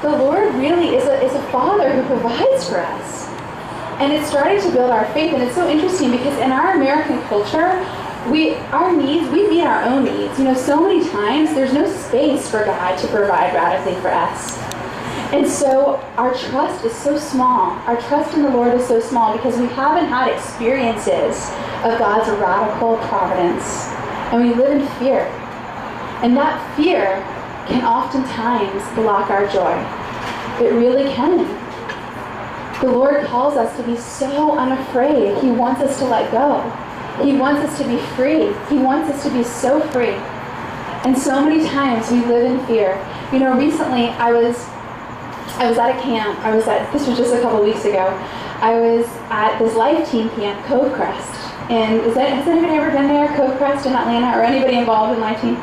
the Lord really is a Father who provides for us. And it's starting to build our faith. And it's so interesting because in our American culture, we meet our own needs. So many times there's no space for God to provide radically for us. And so our trust is so small. Our trust in the Lord is so small because we haven't had experiences of God's radical providence. And we live in fear. And that fear can oftentimes block our joy. It really can. The Lord calls us to be so unafraid. He wants us to let go. He wants us to be free. He wants us to be so free. And so many times we live in fear. Recently I was at a camp. This was just a couple weeks ago. I was at this Life Team camp, Cove Crest. And has anybody ever been there, Cove Crest in Atlanta, or anybody involved in Life Team?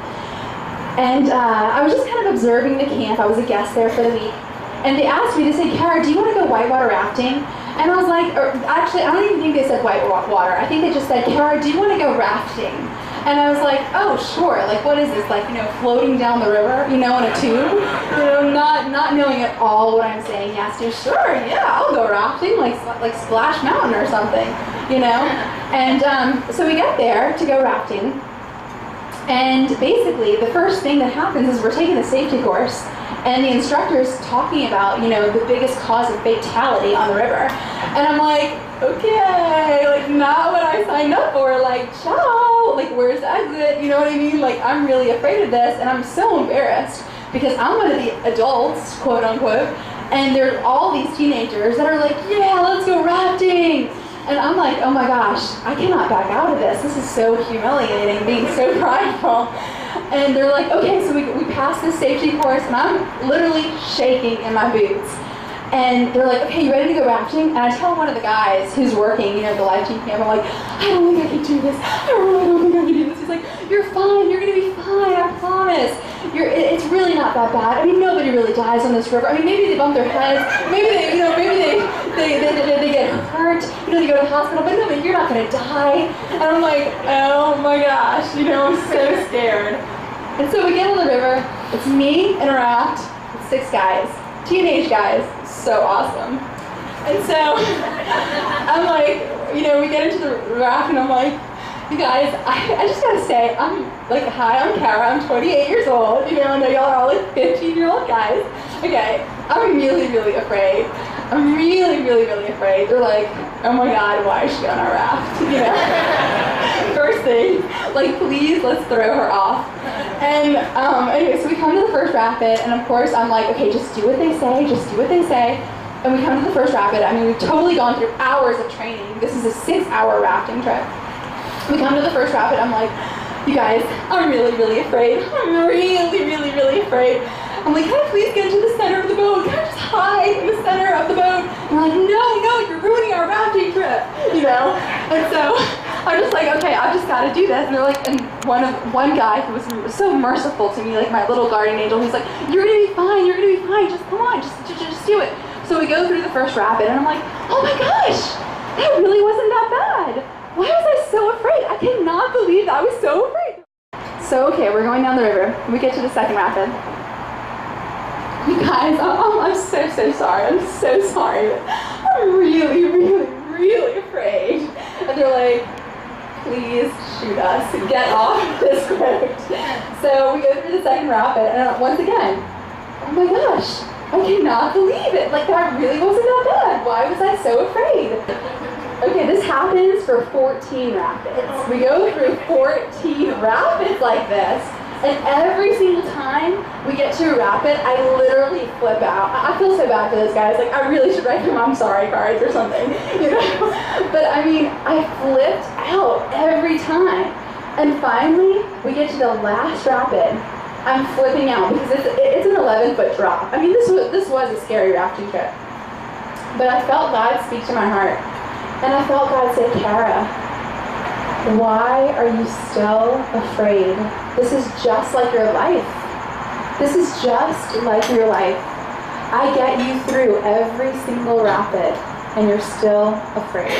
And I was just kind of observing the camp. I was a guest there for the week. And they asked me, they said, Kara, do you want to go whitewater rafting? And I was like, actually, I don't even think they said whitewater. I think they just said, Kara, do you want to go rafting? And I was like, oh, sure. Like, what is this? Like, floating down the river, in a tube? Not knowing at all what I'm saying yes to. Sure, yeah, I'll go rafting, like Splash Mountain or something, And so we get there to go rafting. And basically, the first thing that happens is we're taking the safety course, and the instructor's talking about, the biggest cause of fatality on the river. And I'm like, okay, like, not what I signed up for, like, ciao, like, where's the exit, you know what I mean? Like, I'm really afraid of this, and I'm so embarrassed, because I'm one of the adults, quote unquote, and there's all these teenagers that are like, yeah, let's go rafting. And I'm like, oh my gosh, I cannot back out of this. This is so humiliating, being so prideful. And they're like, okay, so we passed this safety course, and I'm literally shaking in my boots. And they're like, okay, you ready to go rafting? And I tell one of the guys who's working, the Life Team camp, I'm like, I don't think I can do this. I really don't think I can do this. He's like, you're fine. You're going to be fine. I promise. It's really not that bad. I mean, nobody really dies on this river. I mean, maybe they bump their heads. Maybe they get hurt. They go to the hospital. But no, but you're not going to die. And I'm like, oh my gosh. I'm so scared. And so we get on the river. It's me and a raft with 6 guys. Teenage guys. So awesome. And so I'm like, we get into the raft, and I'm like, you guys, I just gotta say, I'm like, hi, I'm Kara, I'm 28 years old, and y'all are all like 15-year-old guys. Okay, I'm really, really afraid. I'm really, really, really afraid. They're like, oh my God, why is she on our raft? First thing, like, please, let's throw her off. And anyway, so we come to the first rapid, and of course I'm like, okay, just do what they say, just do what they say. And we come to the first rapid. I mean, we've totally gone through hours of training. This is a 6-hour rafting trip. We come to the first rapid. I'm like, you guys, I'm really, really afraid. I'm really, really, really afraid. I'm like, can I please get into the center of the boat? Can I just hide in the center of the boat? And they're like, no, you're ruining our rafting trip, And so I'm just like, okay, I've just got to do this. And they're like, and one guy who was so merciful to me, like my little guardian angel, he's like, you're gonna be fine, just come on, just do it. So we go through the first rapid, and I'm like, oh my gosh, that really wasn't that bad. Why was I so afraid? I cannot believe that I was so afraid. So okay, we're going down the river. We get to the second rapid. You guys, I'm so sorry. I'm so sorry. I'm really, really, really afraid. And they're like, please shoot us. Get off this road. So we go through the second rapid, and once again, oh my gosh, I cannot believe it. Like, that really wasn't that bad. Why was I so afraid? Okay, this happens for 14 rapids. We go through 14 rapids like this. And every single time we get to a rapid, I literally flip out. I feel so bad for those guys. Like, I really should write them I'm sorry cards or something, But I mean, I flipped out every time. And finally, we get to the last rapid. I'm flipping out because it's an 11-foot drop. I mean, this was a scary rafting trip. But I felt God speak to my heart. And I felt God say, Kara, why are you still afraid? This is just like your life. This is just like your life. I get you through every single rapid, and you're still afraid.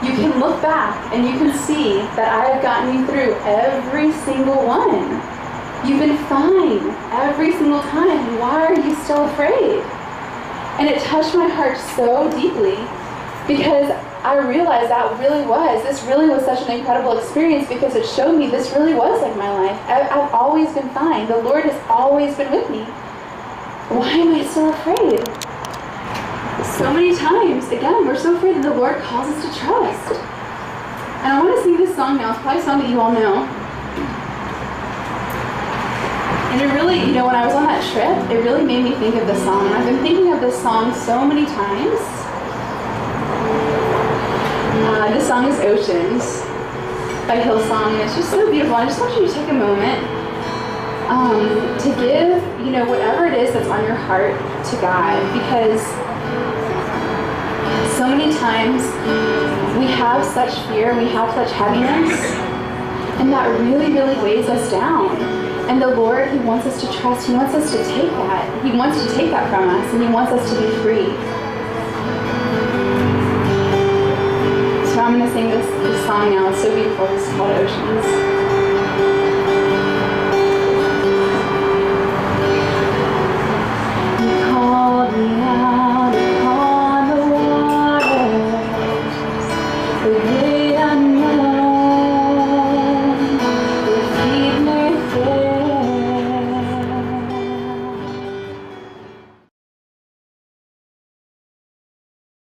You can look back, and you can see that I have gotten you through every single one. You've been fine every single time. Why are you still afraid? And it touched my heart so deeply because I realized this really was such an incredible experience because it showed me this really was like my life. I've always been fine. The Lord has always been with me. Why am I still afraid? So many times, again, we're so afraid that the Lord calls us to trust. And I want to sing this song now. It's probably a song that you all know. And it really, when I was on that trip, it really made me think of this song. And I've been thinking of this song so many times. This song is Oceans by Hillsong, and it's just so beautiful. I just want you to take a moment to give, whatever it is that's on your heart to God, because so many times we have such fear, we have such heaviness, and that really, really weighs us down. And the Lord, He wants us to trust. He wants us to take that. He wants to take that from us, and He wants us to be free. So I'm going to sing this song now. It's so beautiful. It's called Oceans.